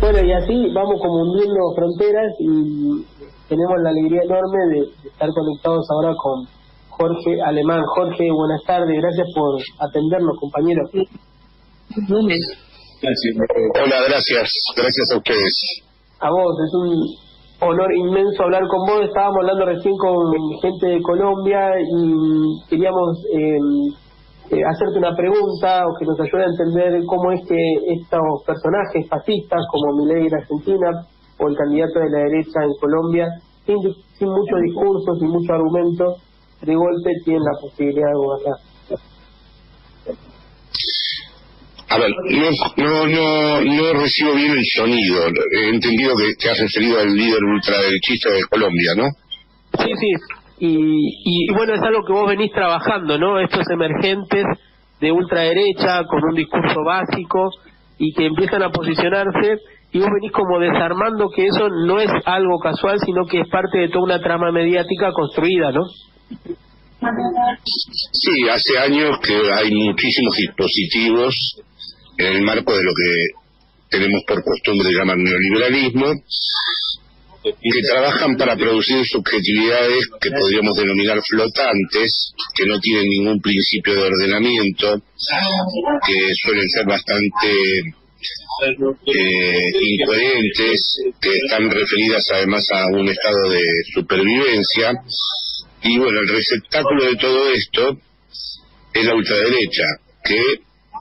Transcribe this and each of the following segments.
Bueno, y así vamos como hundiendo fronteras y tenemos la alegría enorme de estar conectados ahora con Jorge Alemán. Jorge, buenas tardes, gracias por atendernos, compañero. Hola, gracias a ustedes. A vos, es un honor inmenso hablar con vos. Estábamos hablando recién con gente de Colombia y queríamos hacerte una pregunta o que nos ayude a entender cómo es que estos personajes fascistas como Milei en Argentina o el candidato de la derecha en Colombia, sin mucho discurso, sin mucho argumento, de golpe tienen la posibilidad de gobernar. A ver, no recibo bien el sonido. He entendido que te has referido al líder ultraderechista de Colombia, ¿no? Sí, sí. Y bueno, es algo que vos venís trabajando, ¿no? Estos emergentes de ultraderecha con un discurso básico y que empiezan a posicionarse, y vos venís como desarmando que eso no es algo casual, sino que es parte de toda una trama mediática construida, ¿no? Sí, hace años que hay muchísimos dispositivos en el marco de lo que tenemos por costumbre llamar neoliberalismo, que trabajan para producir subjetividades que podríamos denominar flotantes, que no tienen ningún principio de ordenamiento, que suelen ser bastante incoherentes, que están referidas además a un estado de supervivencia. Y bueno, el receptáculo de todo esto es la ultraderecha, que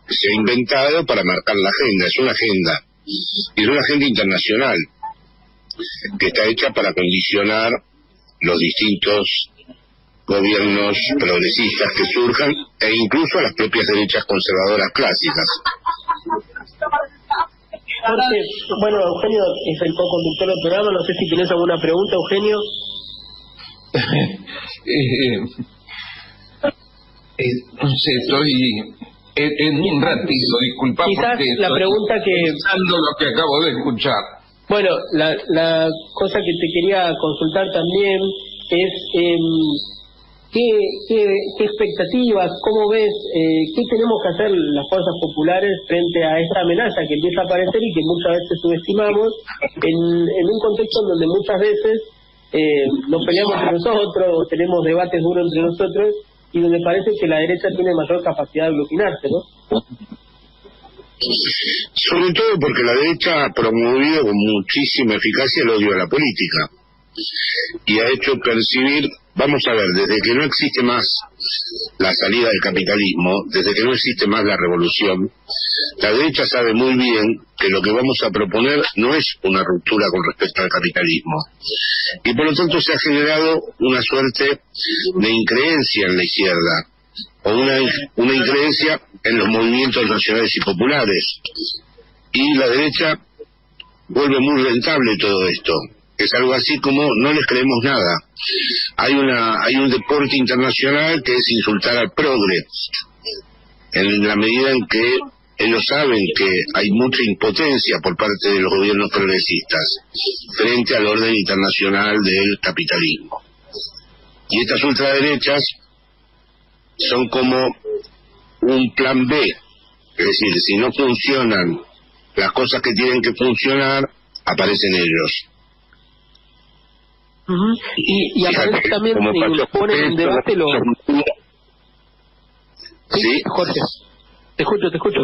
se ha inventado para marcar la agenda. Es una agenda, y es una agenda internacional, que está hecha para condicionar los distintos gobiernos progresistas que surjan, e incluso a las propias derechas conservadoras clásicas. Jorge, bueno, Eugenio es el co-conductor del programa, no sé si tenés alguna pregunta, Eugenio. No sé, estoy en un ratito, disculpa, quizás porque la pregunta que pensando lo que acabo de escuchar. Bueno, la cosa que te quería consultar también es ¿qué expectativas, cómo ves, qué tenemos que hacer las fuerzas populares frente a esta amenaza que empieza a aparecer y que muchas veces subestimamos en un contexto en donde muchas veces nos peleamos entre nosotros, tenemos debates duros entre nosotros y donde parece que la derecha tiene mayor capacidad de aglutinarse, ¿no? Sobre todo porque la derecha ha promovido con muchísima eficacia el odio a la política y ha hecho percibir, vamos a ver, desde que no existe más la salida del capitalismo, desde que no existe más la revolución, la derecha sabe muy bien que lo que vamos a proponer no es una ruptura con respecto al capitalismo, y por lo tanto se ha generado una suerte de increencia en la izquierda, o una increencia en los movimientos nacionales y populares, y la derecha vuelve muy rentable todo esto. Es algo así como no les creemos nada. Hay un deporte internacional que es insultar al progre, en la medida en que ellos saben que hay mucha impotencia por parte de los gobiernos progresistas frente al orden internacional del capitalismo. Y estas ultraderechas son como un plan B, es decir, si no funcionan las cosas que tienen que funcionar, aparecen ellos. Y aparece también y ponen en debate lo... ¿Sí? Jorge, te escucho.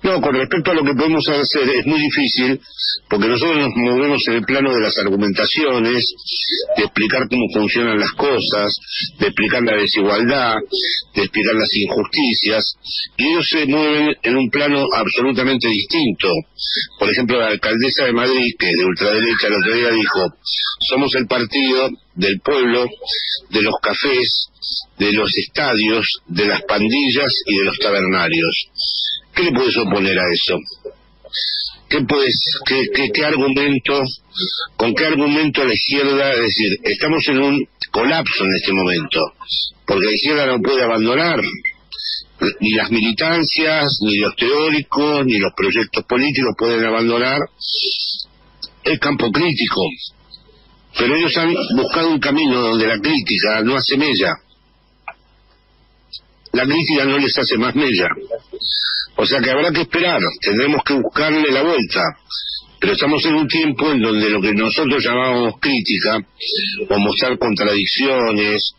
No, con respecto a lo que podemos hacer es muy difícil, porque nosotros nos movemos en el plano de las argumentaciones, de explicar cómo funcionan las cosas, de explicar la desigualdad, de explicar las injusticias, y ellos se mueven en un plano absolutamente distinto. Por ejemplo, la alcaldesa de Madrid, que es de ultraderecha, el otro día dijo: somos el partido del pueblo, de los cafés, de los estadios, de las pandillas y de los tabernarios. ¿Qué le puedes oponer a eso? ¿Qué argumento, con qué argumento la izquierda? Es decir, estamos en un colapso en este momento, porque la izquierda no puede abandonar ni las militancias, ni los teóricos, ni los proyectos políticos pueden abandonar el campo crítico. Pero ellos han buscado un camino donde la crítica no hace mella, la crítica no les hace más mella. O sea que habrá que esperar, tendremos que buscarle la vuelta. Pero estamos en un tiempo en donde lo que nosotros llamábamos crítica, o mostrar contradicciones,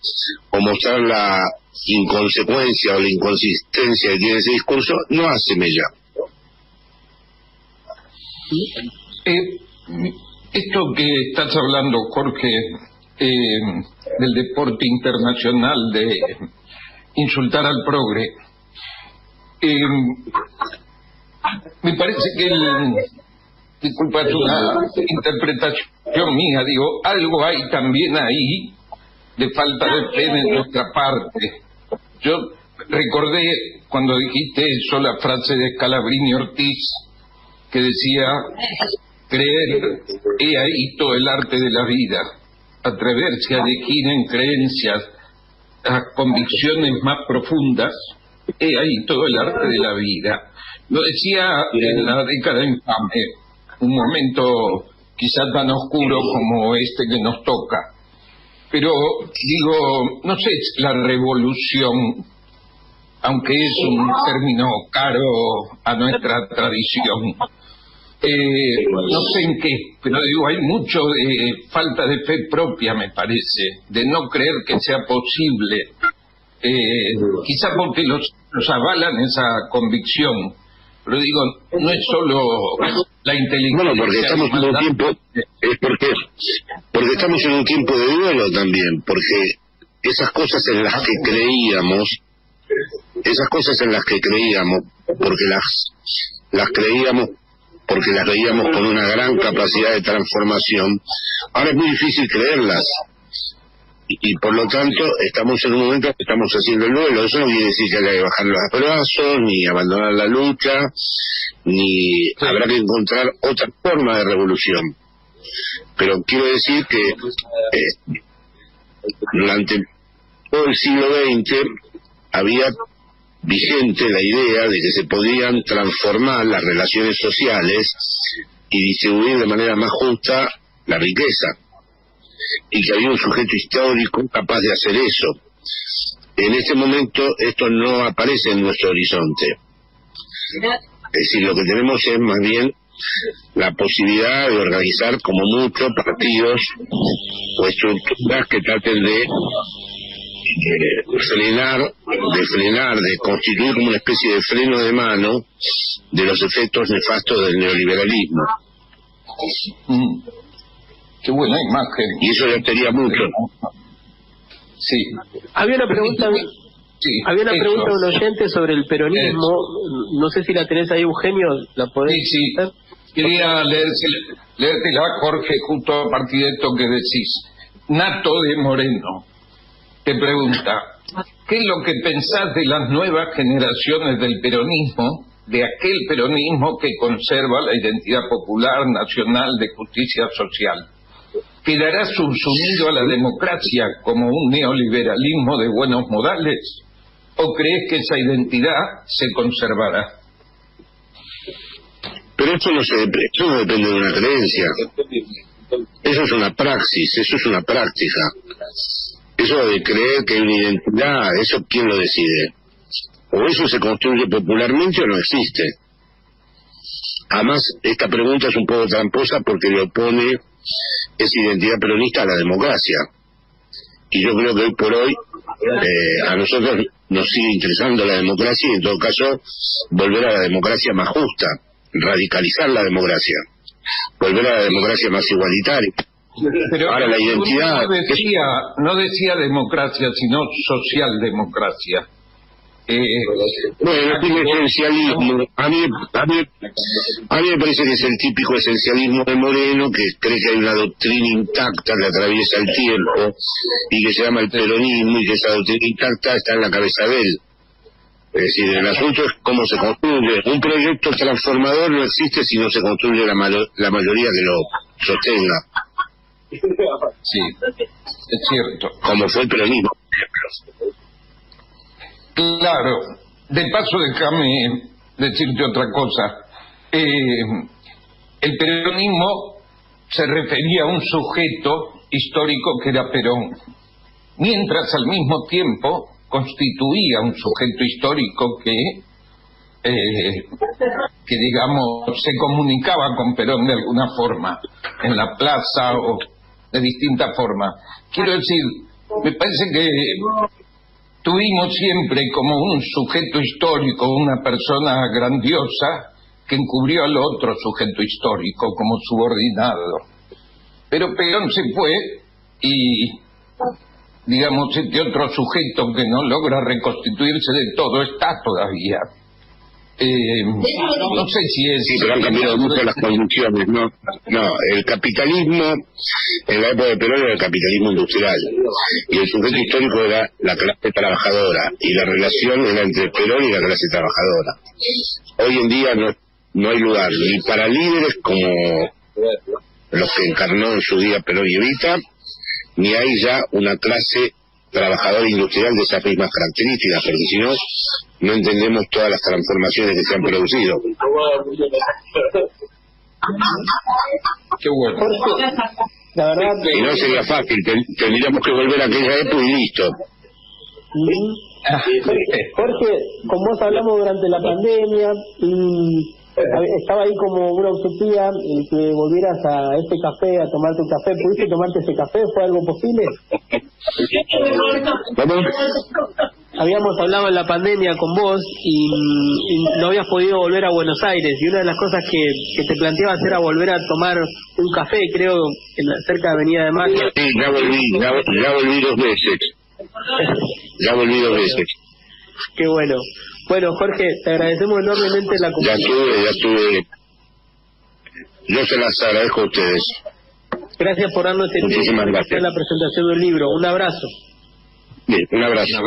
o mostrar la inconsecuencia o la inconsistencia que tiene ese discurso, no hace mella. Esto que estás hablando, Jorge, del deporte internacional, de insultar al progre, me parece que disculpa, es una interpretación mía, digo, algo hay también ahí de falta de fe de nuestra parte. Yo recordé cuando dijiste eso la frase de Scalabrini Ortiz que decía: creer, he ahí todo el arte de la vida, atreverse a elegir en creencias las convicciones más profundas, he ahí todo el arte de la vida. Lo decía en la década infame, un momento quizás tan oscuro como este que nos toca. Pero digo, no sé, la revolución, aunque es un término caro a nuestra tradición, no sé en qué, pero digo, hay mucho de falta de fe propia, me parece, de no creer que sea posible, quizá porque los avalan esa convicción. Pero digo, no es solo la inteligencia. Bueno, porque estamos en un tiempo, es porque estamos en un tiempo de duelo también, porque esas cosas en las que creíamos, porque las creíamos, porque las veíamos con una gran capacidad de transformación, ahora es muy difícil creerlas. Y por lo tanto estamos en un momento que estamos haciendo el duelo. Eso no quiere decir que haya que bajar los brazos, ni abandonar la lucha, ni habrá que encontrar otra forma de revolución. Pero quiero decir que durante todo el siglo XX había vigente la idea de que se podían transformar las relaciones sociales y distribuir de manera más justa la riqueza, y que había un sujeto histórico capaz de hacer eso. En este momento esto no aparece en nuestro horizonte. Es decir, lo que tenemos es más bien la posibilidad de organizar como muchos partidos o estructuras que traten de frenar, de constituir como una especie de freno de mano de los efectos nefastos del neoliberalismo. Qué buena imagen. Y eso ya sería mucho. Sí. Había una pregunta de un oyente sobre el peronismo. No sé si la tenés ahí, Eugenio. ¿La podés hacer? Quería leértela, Jorge, justo a partir de esto que decís. Nato de Moreno te pregunta: ¿qué es lo que pensás de las nuevas generaciones del peronismo, de aquel peronismo que conserva la identidad popular, nacional, de justicia social? ¿Quedará subsumido a la democracia como un neoliberalismo de buenos modales? ¿O crees que esa identidad se conservará? Pero eso no depende de una creencia. Eso es una praxis, eso es una práctica. Eso de creer que hay una identidad, ¿eso quién lo decide? O eso se construye popularmente o no existe. Además, esta pregunta es un poco tramposa porque le opone esa identidad peronista a la democracia. Y yo creo que hoy por hoy a nosotros nos sigue interesando la democracia y en todo caso volver a la democracia más justa, radicalizar la democracia, volver a la democracia más igualitaria. Pero ahora la identidad no decía democracia, sino socialdemocracia. Bueno, el esencialismo, a mí me parece que es el típico esencialismo de Moreno, que cree que hay una doctrina intacta que atraviesa el tiempo y que se llama el peronismo, y que esa doctrina intacta está en la cabeza de él. Es decir, el asunto es cómo se construye. Un proyecto transformador no existe si no se construye la mayoría que lo sostenga. Sí, es cierto. Como fue el peronismo. Claro. De paso, déjame decirte otra cosa. El peronismo se refería a un sujeto histórico que era Perón, mientras al mismo tiempo constituía un sujeto histórico que digamos se comunicaba con Perón de alguna forma, en la plaza o de distinta forma. Quiero decir, me parece que tuvimos siempre como un sujeto histórico, una persona grandiosa que encubrió al otro sujeto histórico como subordinado. Pero Perón se fue y, digamos, este otro sujeto que no logra reconstituirse de todo está todavía. No sé si es... Sí, pero han cambiado mucho las condiciones, ¿no? No, el capitalismo, en la época de Perón era el capitalismo industrial, y el sujeto histórico era la clase trabajadora, y la relación era entre Perón y la clase trabajadora. Hoy en día no hay lugar ni para líderes como los que encarnó en su día Perón y Evita, ni hay ya una clase trabajadora industrial de esas mismas características, porque si no, no entendemos todas las transformaciones que se han producido. Qué bueno. La verdad, Y no sería fácil, tendríamos que volver a aquella época y listo. Jorge, con vos hablamos durante la pandemia y estaba ahí como una utopía el que volvieras a este café, a tomarte un café. ¿Pudiste tomarte ese café? ¿Fue algo posible? ¿Cómo? Habíamos hablado en la pandemia con vos y no habías podido volver a Buenos Aires, y una de las cosas que te planteabas era volver a tomar un café, creo, cerca de Avenida de Mayo. Sí, ya volví 2 veces. Ya volví 2 veces. Qué bueno. Bueno, Jorge, te agradecemos enormemente la comunicación. Ya estuve. Yo se las agradezco a ustedes. Gracias por darnos este tiempo Muchísimas gracias. en la presentación del libro. Un abrazo. Bien, un abrazo.